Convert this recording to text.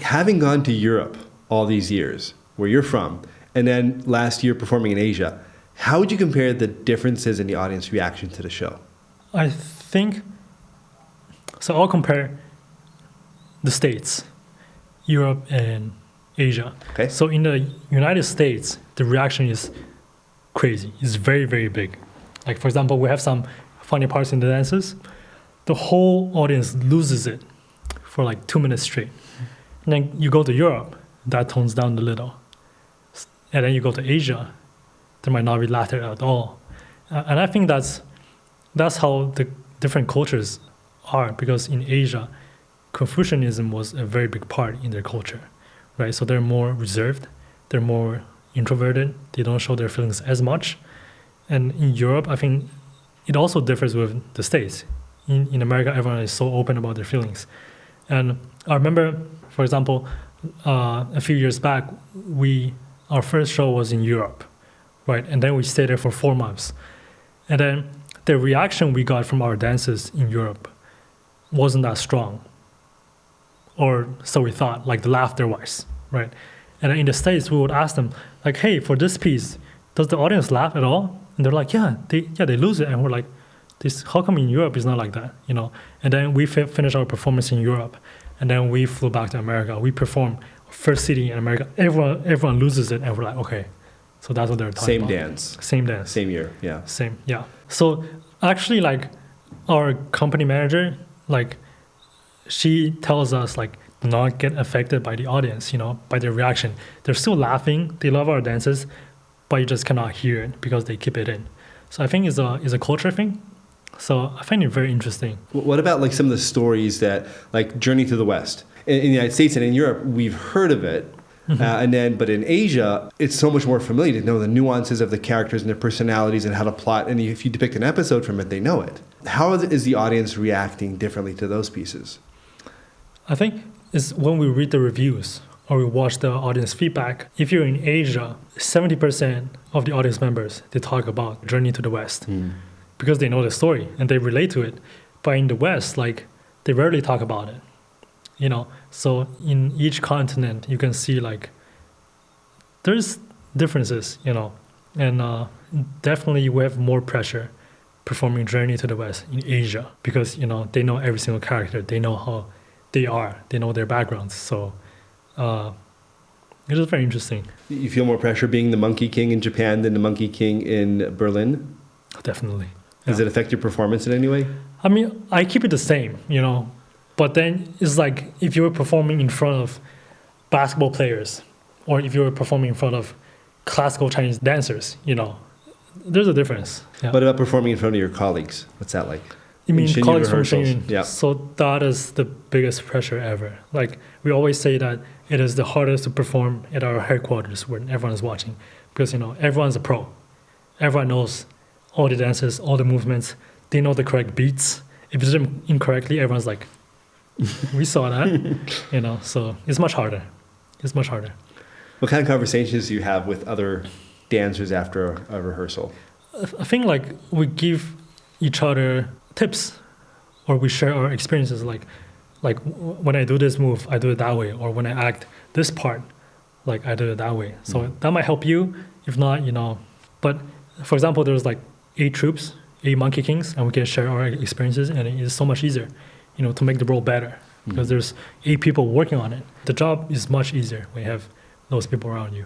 Having gone to Europe all these years, where you're from, and then last year performing in Asia, how would you compare the differences in the audience reaction to the show? I think, so I'll compare the States, Europe, and Asia. Okay. So in the United States, the reaction is crazy. It's very, very big. Like, for example, we have some funny parts in the dances. The whole audience loses it for like 2 minutes straight. And then you go to Europe, that tones down a little. And then you go to Asia, there might not be laughter at all. And I think that's how the different cultures are, because in Asia, Confucianism was a very big part in their culture, right? So they're more reserved, they're more introverted, they don't show their feelings as much. And in Europe, I think it also differs with the States. In America, everyone is so open about their feelings. And I remember, for example, a few years back, our first show was in Europe, right? And then we stayed there for 4 months. And then the reaction we got from our dancers in Europe wasn't that strong. Or so we thought, like the laughter-wise, right? And then in the States, we would ask them, like, hey, for this piece, does the audience laugh at all? And they're like, yeah, they lose it. And we're like, how come in Europe it's not like that, you know? And then we finished our performance in Europe, and then we flew back to America. We performed first city in America. Everyone loses it, and we're like, okay, so that's what they're talking about. Same dance. Same year, yeah. Same, yeah. So actually, like, our company manager, like, she tells us, like, do not get affected by the audience, you know, by their reaction. They're still laughing. They love our dances, but you just cannot hear it because they keep it in. So I think it's a culture thing. So I find it very interesting. What about like some of the stories that, like Journey to the West? In the United States and in Europe, we've heard of it. Mm-hmm. But in Asia, it's so much more familiar to know the nuances of the characters and their personalities and how to plot. And if you depict an episode from it, they know it. How is the audience reacting differently to those pieces? I think it's when we read the reviews or we watch the audience feedback. If you're in Asia, 70% of the audience members, they talk about Journey to the West because they know the story and they relate to it. But in the West, like, they rarely talk about it, you know? So in each continent, you can see, like, there's differences, you know? And definitely we have more pressure performing Journey to the West in Asia because, you know, they know every single character. They know how they are. They know their backgrounds. So it is very interesting. You feel more pressure being the Monkey King in Japan than the Monkey King in Berlin? Definitely. Does it affect your performance in any way? I mean, I keep it the same, you know, but then it's like if you were performing in front of basketball players or if you were performing in front of classical Chinese dancers, you know, there's a difference. Yeah. What about performing in front of your colleagues? What's that like? You mean colleagues from神韻? Yeah. So that is the biggest pressure ever. Like, we always say that it is the hardest to perform at our headquarters when everyone is watching because, you know, everyone's a pro. Everyone knows all the dances, all the movements. They know the correct beats. If you do them incorrectly, everyone's like, we saw that, you know, so it's much harder. It's much harder. What kind of conversations do you have with other dancers after a rehearsal? I think, like, we give each other tips or we share our experiences, like when I do this move, I do it that way, or when I act this part, like, I do it that way. So that might help you. If not, you know, but for example, there's like 8 troops, 8 Monkey Kings, and we can share our experiences, and it is so much easier, you know, to make the role better because there's 8 people working on it. The job is much easier when you have those people around you.